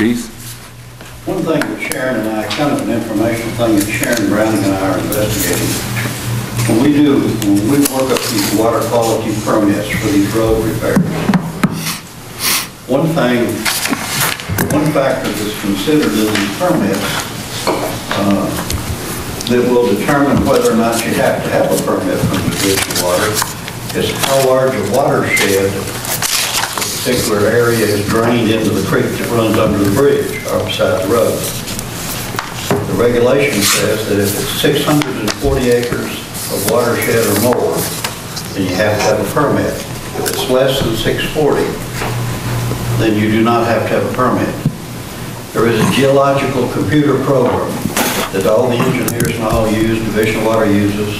Keith? One thing that Sharon and I, kind of an information thing that Sharon Browning and I are investigating, when we work up these water quality permits for these road repairs, one factor that's considered in these permits that will determine whether or not you have to have a permit from the Division of Water is how large a watershed a particular area is drained into the creek that runs under the bridge or beside the road. The regulation says that if it's 640 acres of watershed or more, then you have to have a permit. If it's less than 640, then you do not have to have a permit. There is a geological computer program that all the engineers and all use, Division of Water uses,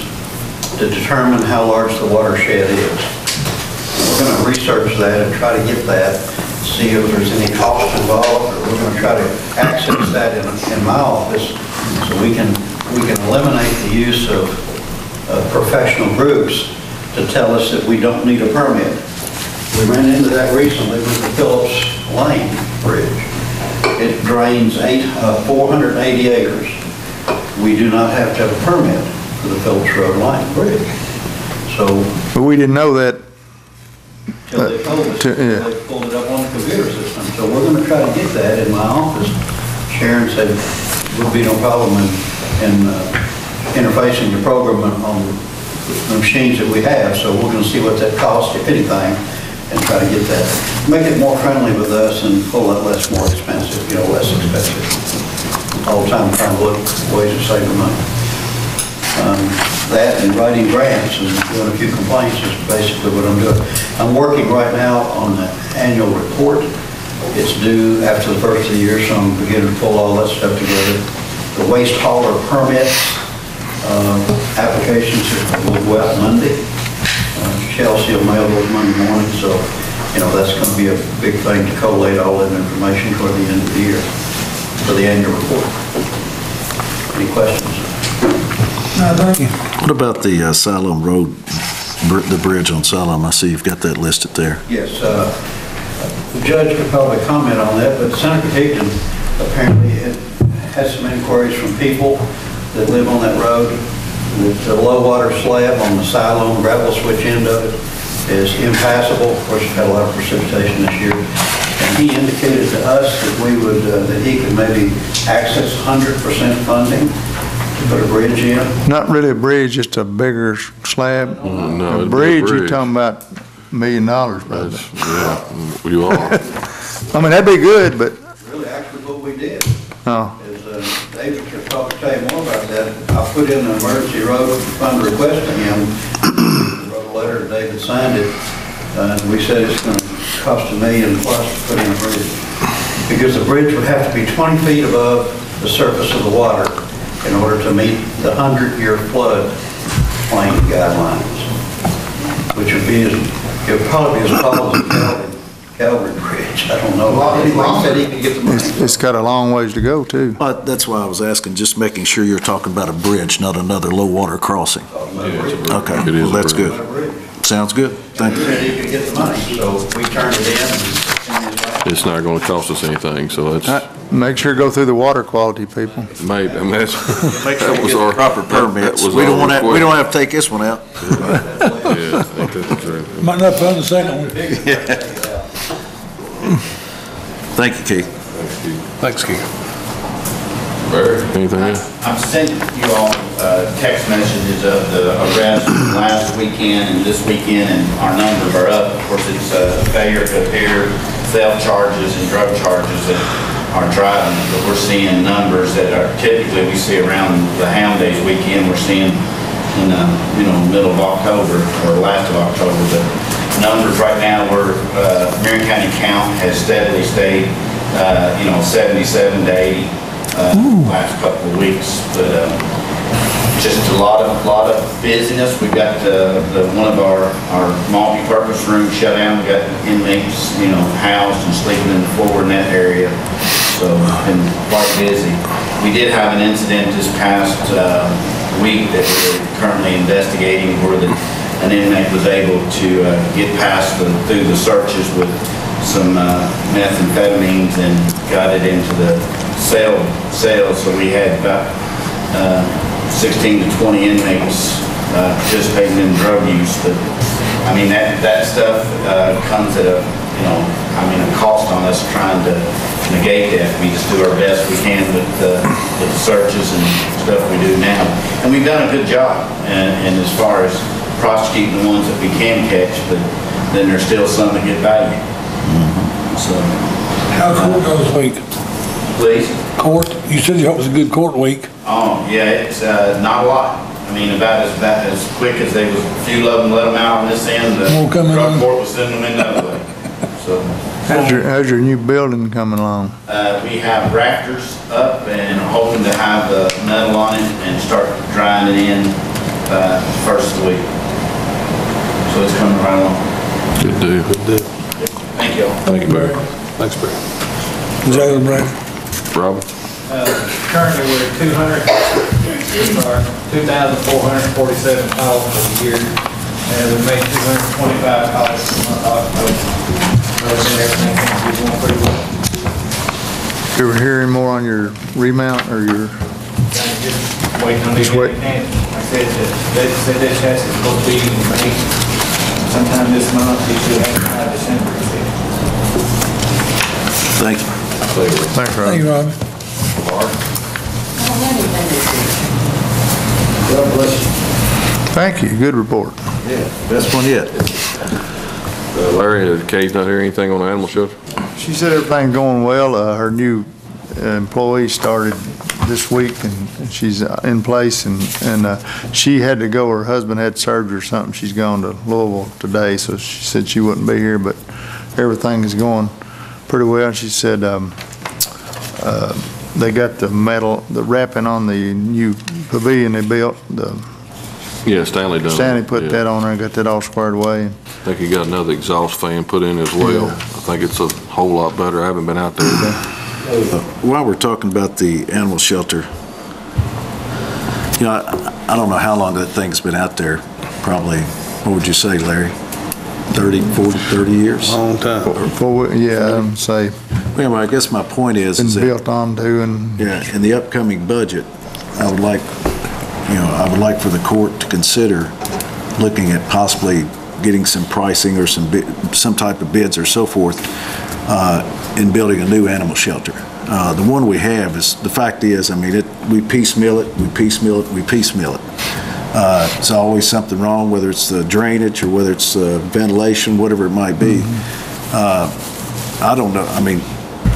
to determine how large the watershed is. We're going to research that and try to get that, see if there's any cost involved, or we're going to try to access that in my office so we can eliminate the use of professional groups to tell us that we don't need a permit. We ran into that recently with the Phillips Lane Bridge. It drains 480 acres. We do not have to have a permit for the Phillips Road Lane Bridge. So, but we didn't know that. Until they told us, they pulled it up on the computer system. So we're going to try to get that in my office. Sharon said there would be no problem in interfacing the program on the machines that we have. So we're going to see what that costs, if anything, and try to get that, make it more friendly with us and pull that less more expensive, less expensive. All the time trying to look ways to save the money. That and writing grants and doing a few complaints is basically what I'm doing. I'm working right now on the annual report. It's due after the first of the year, so I'm beginning to pull all that stuff together. The waste hauler permits applications will go out Monday. Chelsea will mail those Monday morning, so that's going to be a big thing to collate all that information toward the end of the year for the annual report. Any questions? No, thank you. What about the Siloam Road, the bridge on Siloam? I see you've got that listed there. Yes, the judge could probably comment on that, but Senator Higdon apparently has some inquiries from people that live on that road. The low water slab on the Siloam gravel switch end of it is impassable. Of course, we've had a lot of precipitation this year. And he indicated to us that we would, that he could maybe access 100% funding to put a bridge in. Not really a bridge, just a bigger slab. No, a bridge, you're talking about $1 million, brother. Yeah, you are. I mean, that'd be good, but. Really, actually, what we did is David could probably tell you more about that. I put in an emergency road fund request to him. He wrote a letter, David signed it, and we said it's going to cost $1 million plus to put in a bridge. Because the bridge would have to be 20 feet above the surface of the water in order to meet the 100-year flood plain guidelines, which would be it would probably be as tall as the Calvary Bridge. I don't know. He said he could get the money. it's got a long ways to go, too. That's why I was asking, just making sure you're talking about a bridge, not another low water crossing. Okay, It is well, that's a good. Sounds good. Thank He you. said he could get the money, so we turned it in. It's not going to cost us anything, so that's Make sure to go through the water quality, people. maybe. I mean, that's Make sure that you was get our proper permits. That was We don't our want to, we don't have to take this one out. Yeah, I think that's right. Might not find the second one. Thank you, Keith. Thanks, Keith. Barry, anything else? I've sent you all text messages of the arrests from last weekend and this weekend, and our numbers are up. Of course, it's failure to appear, theft charges, and drug charges that are driving. But we're seeing numbers that are typically we see around the Hound Days weekend. We're seeing in the middle of October or last of October. But numbers right now, we're Marion County count has steadily stayed 77 to 80. Last couple of weeks, but just a lot of busyness. We've got one of our multi-purpose rooms shut down. We got inmates, housed and sleeping in the floor in that area. So it's been quite busy. We did have an incident this past week that we're currently investigating, where an inmate was able to get past through the searches with some methamphetamines and got it into the sales. So we had about 16 to 20 inmates participating in drug use. But I mean, that stuff comes at a cost on us trying to negate that. We just do our best we can with the searches and stuff we do now. And we've done a good job and as far as prosecuting the ones that we can catch, but then there's still some that get value. So. How's court go this week? Please? Court? You said it was a good court week. Oh, yeah, it's not a lot. I mean, about as quick as they was, a few of them let them out on this end, the drug court was sending them in the other way. So. How's your new building coming along? We have rafters up and hoping to have the metal on it and start drying it in first of the week. So it's coming right along. Good deal. Good deal. Thank you. Thank you, Barry. Thanks, Barry. Jailer Brad. Robert? Currently, we're at 2,447 calls for the year, and we made 225 calls a month October. Other than everything seems to be going pretty well. You ever hear any more on your remount or your, Just waiting on these Just wait. hands. Like I said, they said this chassis is supposed to be in May. Sometime this month, we should have it by December. Thank you. thanks, Rob. Thank you, Rob. God bless you. Thank you, good report. Yeah, best one yet. Larry, did Kay's not hear anything on the animal shelter? She said everything's going well. Her new employee started this week and she's in place and she had to go. Her husband had surgery or something. She's gone to Louisville today, so she said she wouldn't be here, but everything is going pretty well. She said they got the metal, the wrapping on the new pavilion they built. Yeah, Stanley done it. Stanley put Yeah. that on there and got that all squared away. I think he got another exhaust fan put in as well. Yeah. I think it's a whole lot better. I haven't been out there today. While we're talking about the animal shelter, you know, I don't know how long that thing's been out there. Probably, what would you say, Larry? 30, 40, 30 years? Long time. Yeah, say, Well, I guess my point is been that, built onto and. yeah, in the upcoming budget, I would like for the court to consider looking at possibly getting some pricing or some type of bids or so forth in building a new animal shelter. The one we have is, the fact is, I mean, we piecemeal it. It's always something wrong, whether it's the drainage or whether it's ventilation, whatever it might be. I don't know. I mean,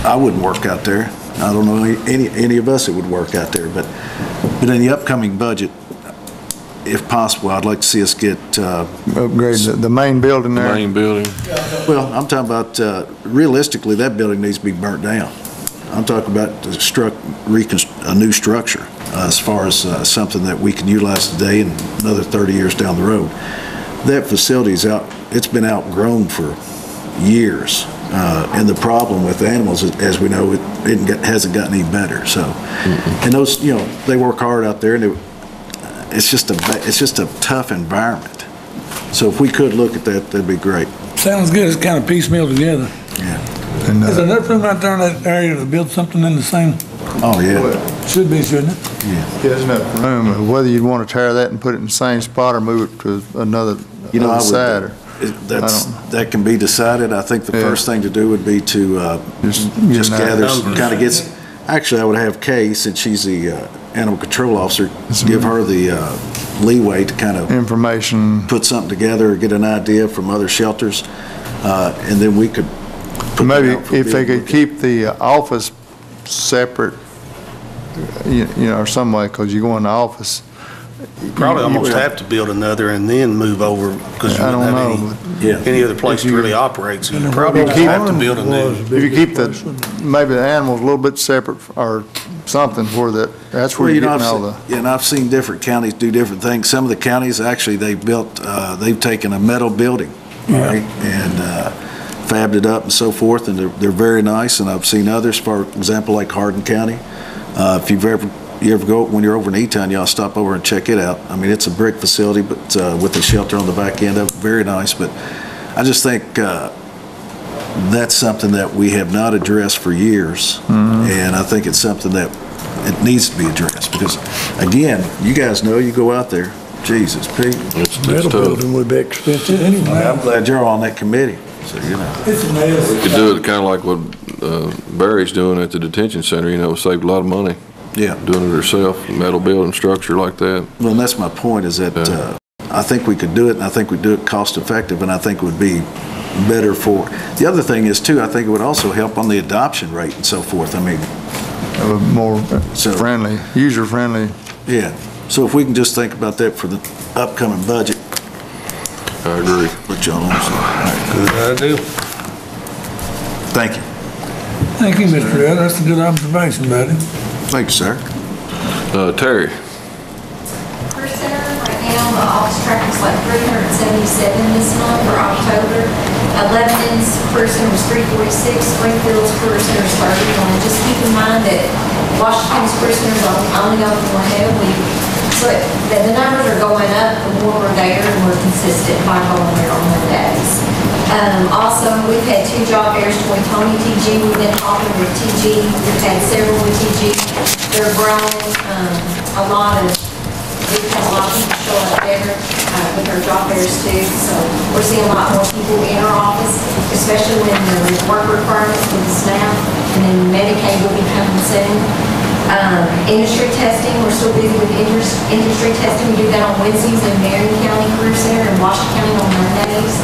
I wouldn't work out there. I don't know any of us that would work out there. But in the upcoming budget, if possible, I'd like to see us get Upgrade the main building The there. main building. well, I'm talking about realistically, that building needs to be burnt down. I'm talking about a new structure as far as something that we can utilize today and another 30 years down the road. That facility's it's been outgrown for years. And the problem with animals, as we know, it hasn't gotten any better. So, and those, you know, they work hard out there, and it's just a tough environment. So if we could look at that, that'd be great. Sounds good. It's kind of piecemeal together. Yeah. And, Is there enough room out there in that area to build something in the same? Oh, yeah. Should be, shouldn't it? Yeah. There's enough room, whether you'd want to tear that and put it in the same spot or move it to another You know, side. Or, that can be decided. I think the first thing to do would be to just gather, kind of get. Actually, I would have Kay, since she's the animal control officer, give her the leeway to kind of information. put something together, or get an idea from other shelters, and then we could put Maybe that out for if they bid. could keep the office separate, you know, or some way, because you go in the office. Probably almost have to build another and then move over, because you I don't don't have know. any other place to really operate, so you probably If just you have to build a new. If you keep maybe the animals a little bit separate or something where that's where Well, you're you know, getting all the. and I've seen different counties do different things. Some of the counties, actually, they've taken a metal building, right, and fabbed it up and so forth, and they're very nice. And I've seen others, for example, like Hardin County. If you ever go, when you're over in E-Town, y'all stop over and check it out. I mean, it's a brick facility, but with a shelter on the back end of it, very nice. But I just think that's something that we have not addressed for years. And I think it's something that it needs to be addressed because, again, you guys know, you go out there, Jesus, Pete. It's Metal tough. building would be expensive anyway. I'm glad you're on that committee, so you know. It's a mess. You could do it kind of like what Barry's doing at the detention center, you know, saved a lot of money Yeah. doing it herself, metal building structure like that. Well, and that's my point is that I think we could do it, and I think we do it cost effective, and I think it would be better for. The other thing is too, I think it would also help on the adoption rate and so forth. I mean, More So- friendly, user-friendly. yeah. So if we can just think about that for the upcoming budget, I agree. put y'all on. Good idea. Thank you. Thank you, Mr. Ed. That's a good observation, buddy. Thank you, sir. Terry, First center, right now, the office traffic is like 377 this month for October. Lebanon's first center was 346, Springfield's first center is 31. Just keep in mind that Washington's first center is only open one day a week. So the numbers are going up, the more we're there and we're consistent by going there on Mondays. Also, we've had 2 job fairs between Tony TG. We've been talking with TG. We've had several with TG. They're growing a lot of, we've had a lot of people show up there with our job fairs too. So we're seeing a lot more people in our office, especially when there's work requirements for the staff. And then Medicaid will be coming soon. Industry testing, we're still busy with industry testing. We do that on Wednesdays in Marion County Career Center and Washington County on Mondays.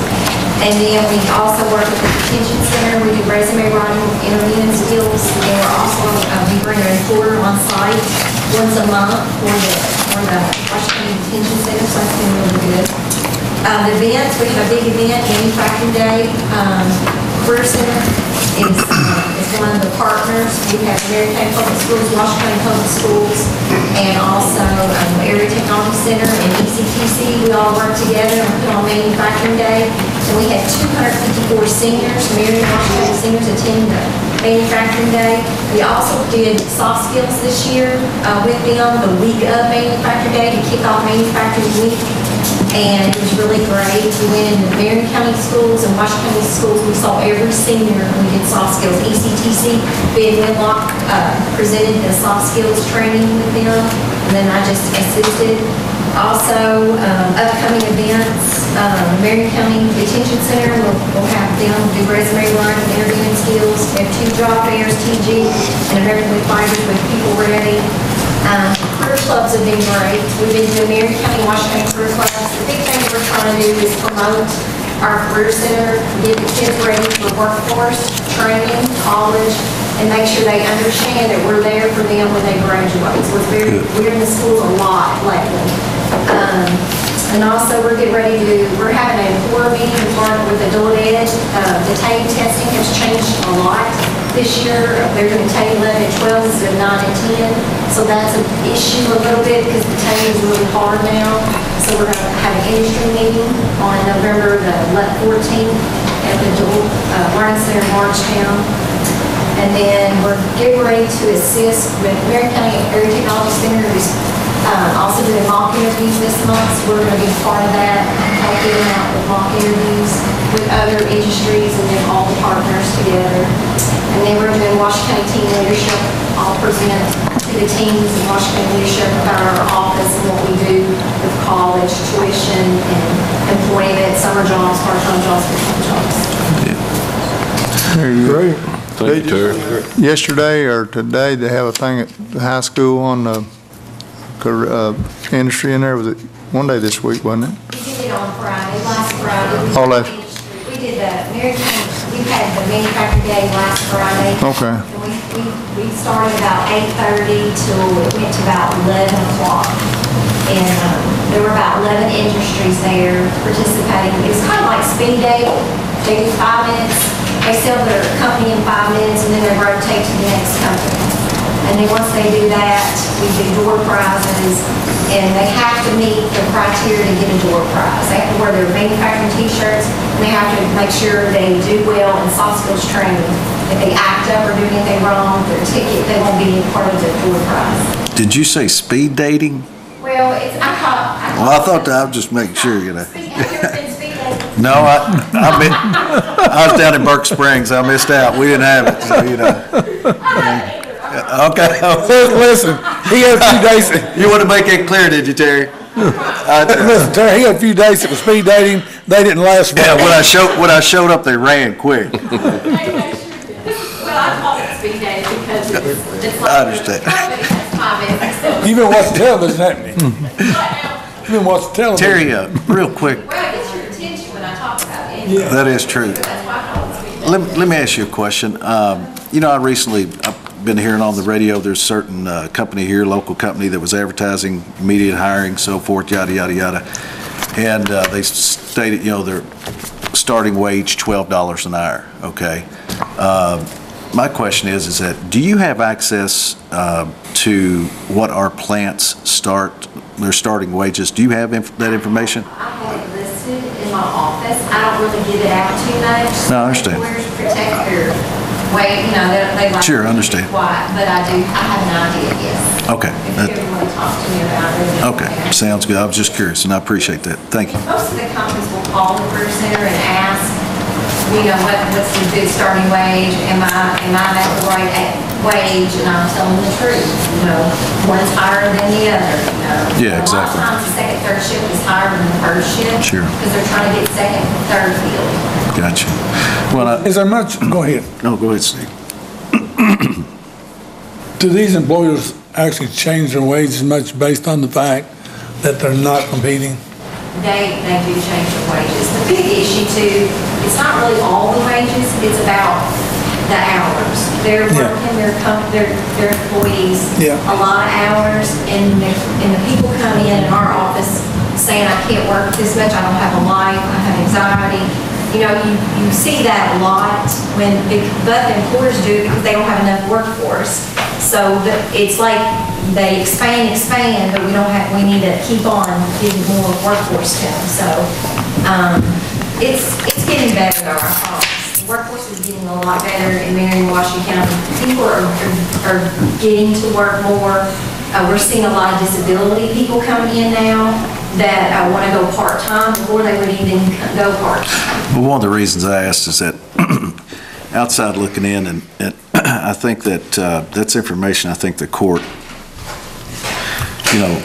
And then we also work at the detention center. We do resume writing, interviewing skills, and we're also, we bring a reporter on site once a month for the Washington Detention Center, so that's been really good. The events, we have a big event, Manufacturing Day. Career Center is one of the partners. We have Marion County Public Schools, Washington Public Schools, and also Area Technology Center and ECTC. We all work together and put on Manufacturing Day. And we had 254 seniors, Marion Washington seniors attend the Manufacturing Day. We also did soft skills this year with them the week of Manufacturing Day to kick off Manufacturing Week. And it was really great. We went into Marion County schools and Washington County schools. We saw every senior and we did soft skills. ECTC, Ben Whitlock presented the soft skills training with them, and then I just assisted. Also, upcoming events, Marion County Detention Center, we'll have them do resume writing, interviewing skills. We have 2 job fairs, TG and American with Fighters with People Ready. Career clubs have been great. We've been doing Marion County, Washington career clubs. The big thing we're trying to do is promote our career center, get the kids ready for workforce, training, college, and make sure they understand that we're there for them when they graduate. So we're in the schools a lot lately. And also we're getting ready to, we're having a board meeting with Adult Ed. The TAID testing has changed a lot this year. They're doing TAID 11 and 12 instead of 9 and 10. So that's an issue a little bit because the TAID is really hard now. So we're going to have an industry meeting on November the 14th at the Adult Learning Center in Marchtown. And then we're getting ready to assist with Marion County Area Technology Center who's also doing mock interviews this month. So we're going to be part of that, helping them out with mock interviews with other industries and then all the partners together. And then we're doing Washington County Team Leadership. I'll present to the teams in Washington Leadership about our office and what we do with college, tuition, and employment, summer jobs, part-time jobs, full-time jobs. There you go. thank you, Terry. Yesterday or today, they have a thing at the high school on the industry in there. Was it one day this week, wasn't it? We did it on Friday, last Friday. We did the American, we had the Manufacturing Day last Friday. Okay. And we started about 8:30 till it went to about 11 o'clock. And there were about 11 industries there participating. It was kind of like speed dating. They do 5 minutes. They sell their company in 5 minutes and then they rotate to the next company. And then once they do that, we do door prizes, and they have to meet the criteria to get a door prize. They have to wear their manufacturing t-shirts, and they have to make sure they do well in soft skills training. If they act up or do anything wrong with their ticket, they won't be part of the door prize. Did you say speed dating? Well, it's, I Well, I thought that, I was just making sure, you know. Speed, have you ever been speed dating? No, I was down in Burke Springs. I missed out. We didn't have it, so, you know. Okay. Listen, he had a few days. You want to make it clear, did you, Terry? Listen, Terry, he had a few days that was speed dating. They didn't last Yeah, long. when I showed up, they ran quick. Well, I call it speed dating because it's like. I understand. Everybody has 5 minutes. You've been watching television, haven't you? You've been watching television. Terry, real quick, Well, it gets your attention when I talk about it. anyway. that is true. That's why I call it speed dating. Let me ask you a question. You know, I've been hearing on the radio, there's a certain company here, local company, that was advertising immediate hiring, so forth, yada, yada, yada. And they stated, you know, their starting wage, $12 an hour, okay? My question is that, do you have access to what our plants their starting wages? Do you have that information? I have it listed in my office. I don't really give it out too much. No, I understand. Employers protect their weight, you know, they like. Sure, I understand. Quiet, but I have an idea, yes. Okay. If you ever want to talk to me about it. Okay, sounds good. I was just curious, and I appreciate that. Thank you. Most of the companies will call the career center and ask, you know, what's the good starting wage? Am I at the right wage? And I'll tell them the truth. You know, one's higher than the other, you know. Yeah, exactly. A lot of times the second, third shift is higher than the first shift. Sure. Because they're trying to get second, third filled. Gotcha. Well, Is there much, go ahead. no, go ahead, Steve. Do these employers actually change their wages much based on the fact that they're not competing? They do change the wages. The big issue too, it's not really all the wages, it's about the hours. They're Yeah. working, their employees Yeah. a lot of hours, and the people come in our office saying, I can't work this much, I don't have a life, I have anxiety. You know, you see that a lot but the employers do it because they don't have enough workforce. So it's like they expand, but we need to keep on getting more workforce to them. So it's getting better though, I promise. The workforce is getting a lot better in Marion, Washington County. People are getting to work more. We're seeing a lot of disability people coming in now that want to go part-time before they would even go part-time. Well, one of the reasons I asked is that outside looking in, and I think that that's information I think the court, you know,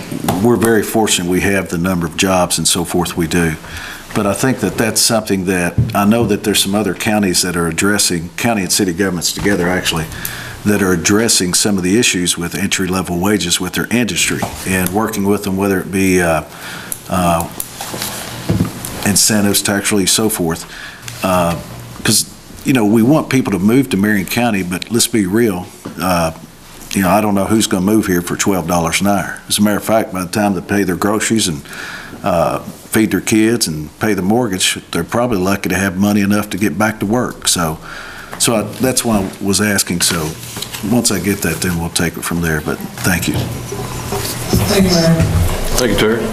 we're very fortunate we have the number of jobs and so forth we do. But I think that that's something that, I know that there's some other counties that are addressing, county and city governments together actually, that are addressing some of the issues with entry-level wages with their industry and working with them, whether it be incentives, tax relief, so forth. Because, you know, we want people to move to Marion County, but let's be real. You know, I don't know who's going to move here for $12 an hour. As a matter of fact, by the time they pay their groceries and feed their kids and pay the mortgage, they're probably lucky to have money enough to get back to work. So that's why I was asking. So once I get that, then we'll take it from there. But thank you. Thank you, Mayor. Thank you, Terry.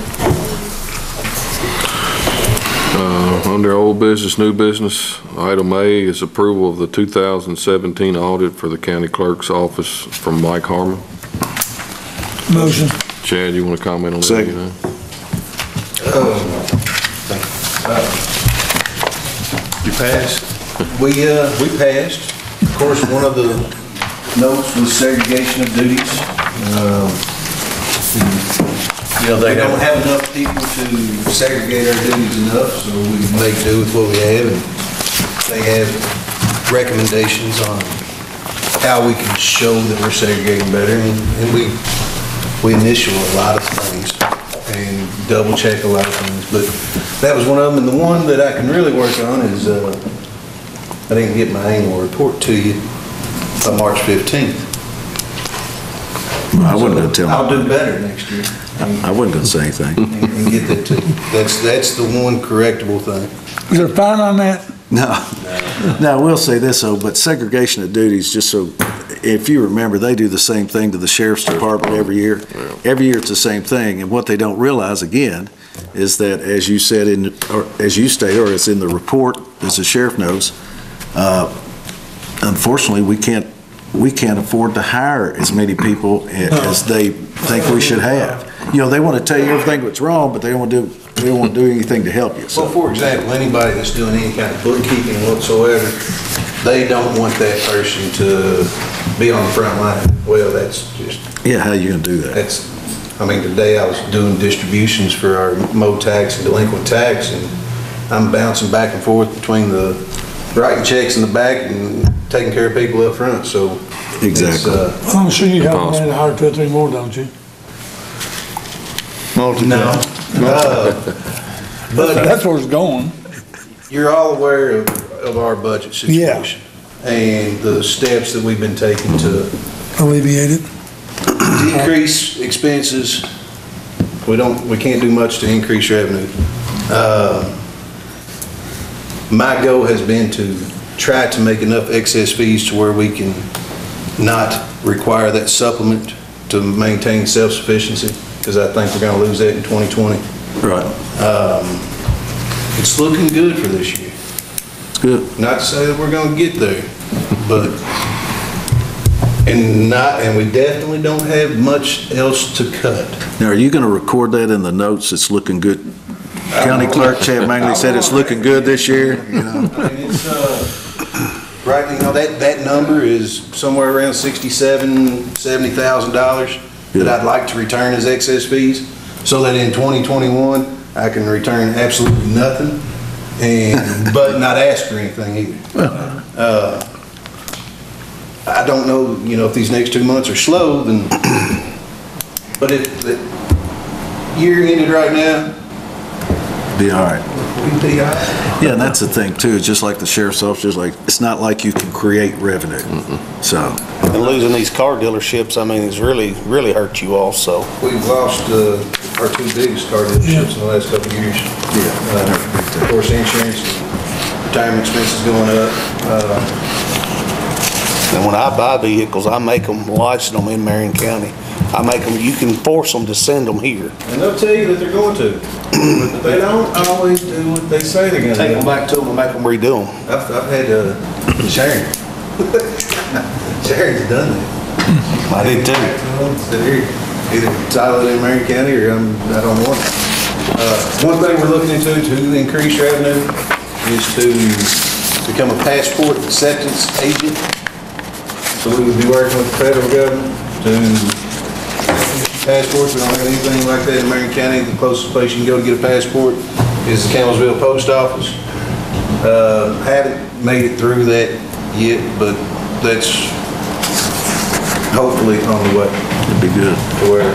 Under old business, new business, item A is approval of the 2017 audit for the county clerk's office from Mike Harmon. Motion. Chad, you want to comment on that? Second. You know? You passed? We passed. Of course, one of the notes was segregation of duties. You know, they don't have enough people to segregate our duties enough, so we make do with what we have, and they have recommendations on how we can show that we're segregating better, and we initial a lot of things and double check a lot of things, but that was one of them. And the one that I can really work on is I didn't get my annual report to you by March 15th. I wasn't going to tell I'll them. do better next year. I wasn't going to say anything. And get that to you. That's the one correctable thing. Is there a fine on that? No, I will say this though, but segregation of duties, just so, if you remember, they do the same thing to the sheriff's department every year. Every year it's the same thing, and what they don't realize again is that, as you said or as you stated, or it's in the report, as the sheriff knows, unfortunately we can't afford to hire as many people as they think we should have. You know, they want to tell you everything that's wrong, but they don't want to do We don't want to do anything to help you, Well, so. for example, anybody that's doing any kind of bookkeeping whatsoever, they don't want that person to be on the front line. Well, that's just, Yeah, how you gonna do that? today I was doing distributions for our mo tax and delinquent tax, and I'm bouncing back and forth between the writing checks in the back and taking care of people up front, so. Exactly. I'm sure you have to hire 2 or 3 more, don't you? No. But That's where it's going. you're all aware of our budget situation. And the steps that we've been taking to Alleviate it. decrease expenses. We can't do much to increase revenue. My goal has been to try to make enough excess fees to where we can not require that supplement to maintain self-sufficiency, because I think we're gonna lose that in 2020. Right. It's looking good for this year. It's good. Not to say that we're gonna get there, but, and we definitely don't have much else to cut. Now, are you gonna record that in the notes? It's looking good. County Clerk Chad Mangley said it's looking good this year, you know? I mean, it's, right, that number is somewhere around $70,000 that I'd like to return as excess fees, so that in 2021, I can return absolutely nothing, but not ask for anything either. I don't know, if these next 2 months are slow, then, but if the year ended right now, Be all right. we'd be all right. Yeah, and that's the thing too, it's just like the sheriff's office, it's not like you can create revenue, so. And losing these car dealerships, it's really, really hurt you all, so. We've lost our 2 biggest car dealerships in the last couple of years. Yeah. Of course, insurance, retirement expenses going up. And when I buy vehicles, I make them license them in Marion County. I make them, you can force them to send them here. And they'll tell you that they're going to, but they don't always do what they say they're going to do. Take them back to them and make them redo them. I've had Sharon. Sharon's done that. I did too. Said, here, either title it in Marion County or I don't want it. One thing we're looking into to increase revenue is to become a passport acceptance agent. So we would be working with the federal government to passports. We don't have anything like that in Marion County. The closest place you can go to get a passport is the Campbellsville Post Office. Haven't made it through that yet, but that's hopefully on the way. It'd be good. To where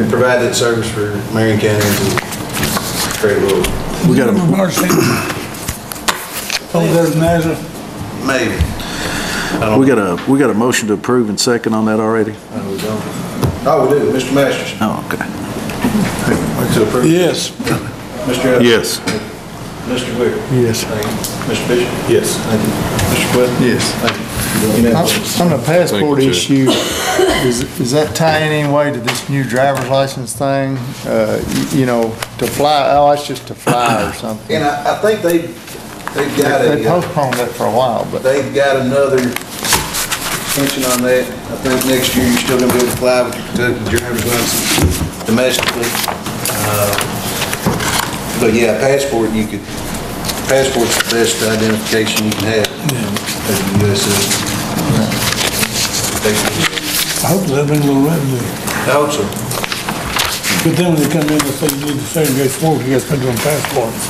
provide that service for Marion County to create a little. We got a, Oh, there's Nazareth. Maybe. we got a motion to approve and second on that already? Oh, we do. Mr. Masters. Oh, okay. To approve. Yes. Mr. Evans. Yes. Mr. Wicker. Yes. Thank you. Mr. Bishop. Yes. Thank you. Mr. Quinn. Yes. Thank you. Unanimous. On the passport Thank you, issue, does that tie in any way to this new driver's license thing? To fly, it's just to fly or something. And I think they've got They postponed that for a while, but they've got another extension on that. I think next year you're still gonna be able to fly with your Kentucky driver's license domestically. But yeah, passport's the best identification you can have as a U.S. citizen. I hope that'll bring a little revenue. I hope so. But then when they come in and say you need to segregate smoke, you guys can do them passports.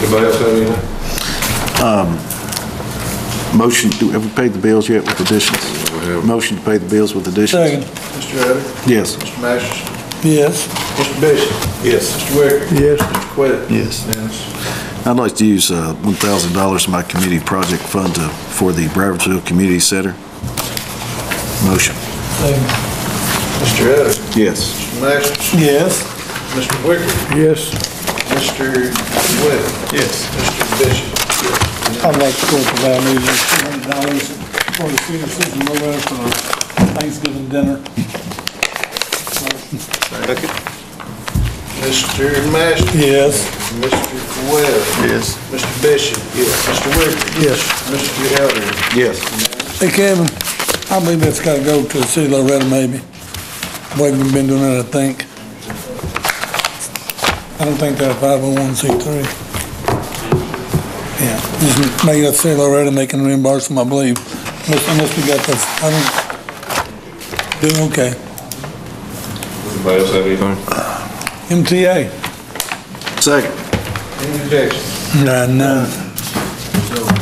Anybody else have anything? Motion, have we paid the bills yet with additions? Motion to pay the bills with additions? Second. Mr. Evans? Yes. Mr. Masters? Yes. Mr. Bishop? Yes. Mr. Wicker? yes. Mr. Quinn? Yes. Yes. I'd like to use $1,000 of my community project fund for the Browardville Community Center. Motion. Second. Mr. Evans? Yes. Mr. Masters? Yes. Mr. Wicker? Yes. Mr. Quinn? Yes. Mr. Bishop? I'd like to provide me with $200 for the senior citizen program for the Thanksgiving dinner. Mr. Masters? Yes. Mr. Webb? Yes. Mr. Bishop? Yes. Mr. Wicker? Yes. Mr. Elder? Yes. Hey, Kevin, I believe that's gotta go to the city of Loretta, maybe. The way we've been doing it, I think. I don't think they're a 501c3. Yeah, just make that sale already, and they can reimburse them, I believe. Unless we got this, I don't, doing okay. Anybody else have anything? MTA. Second. Any objection? Nah. So